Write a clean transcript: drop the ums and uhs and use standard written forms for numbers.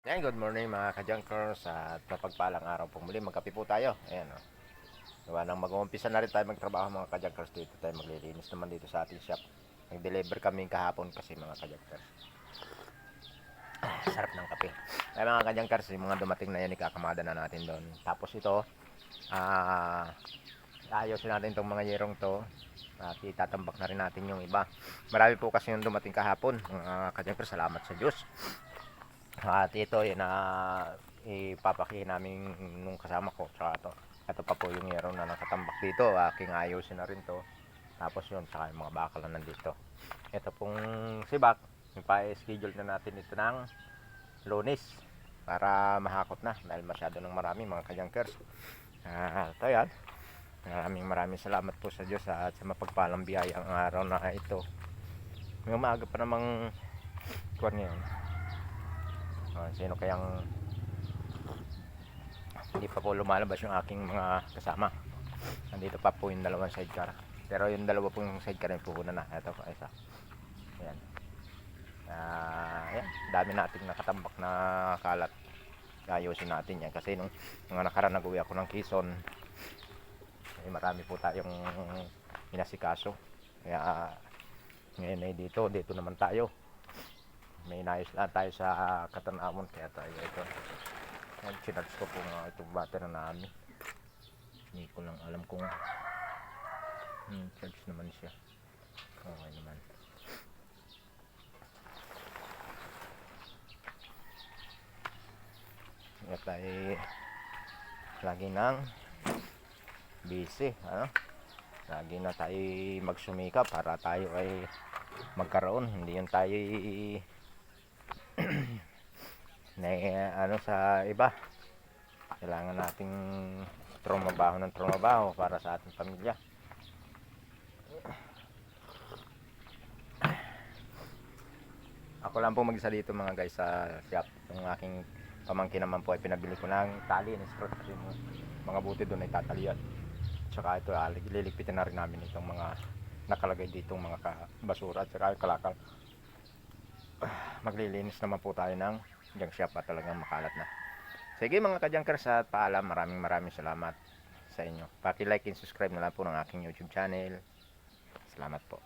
Ayan, good morning mga ka-junkers at mapagpalang araw po muli. Magkape po tayo. Ayan o. Gawa nang mag-uumpisa na rin tayo magtrabaho mga ka-junkers. Dito tayo maglilinis naman dito sa ating shop. Nag-deliver kami kahapon kasi mga ka-junkers. Sarap ng kape. Ay mga ka-junkers, yung mga dumating na yan, ikakamada na natin doon. Tapos ito, ayusin natin itong mga yerong to. At itatambak na rin natin yung iba. Marami po kasi yung dumating kahapon. Mga ka-junkers, salamat sa Diyos. At ito yun na ipapaki namin nung kasama ko. Tsaka ito pa po yung yero na nakatambak dito. Aking ayusin na rin to. Tapos yun, tsaka yung mga bakal na nandito. Ito pong sibak, ipa-schedule na natin ito ng Lunes para mahakot na dahil masyado ng marami mga kajunkers. Ito yan. Maraming salamat po sa Diyos at sa mapagpalang biyaya ang araw na ito. May umaga pa namang kuwan ngayon. Sino kayang hindi pa po lumalabas yung aking mga kasama. Nandito pa po yung dalawang sidecar, pero yung dalawa pong sidecar yung puhunan na. Ito po isa. Ayan. Ayan. Dami nating nakatambak na kalat. Ayusin natin yan kasi nung mga nakaraan nag-uwi ako ng Quezon, marami po tayong inasikaso. Kaya ngayon ay dito naman tayo. May inayos lang tayo sa Katanawon, kaya tayo ito. Chinarge ko po nga itong battery na namin. Hindi ko lang alam kung charge naman siya. Okay naman. Kaya tayo lagi nang busy, lagi na tayo magsumikap para tayo ay magkaroon. Hindi yun tayo na sa iba. Kailangan nating trumabaho para sa ating pamilya. Ako lang po mag-isa dito mga guys sa shop. Yung aking pamangkin naman po ay pinabili ko ng tali ng strut kasi mga buti doon ay tatalian. Tsaka ito liligpitin na rin namin itong mga nakalagay dito mga basura at saka kalakal. Maglilinis naman po tayo ng junk shop at talagang makalat na. Sige mga ka-junkers at paalam, maraming salamat sa inyo. Paki-like and subscribe na lang po ng aking YouTube channel. Salamat po.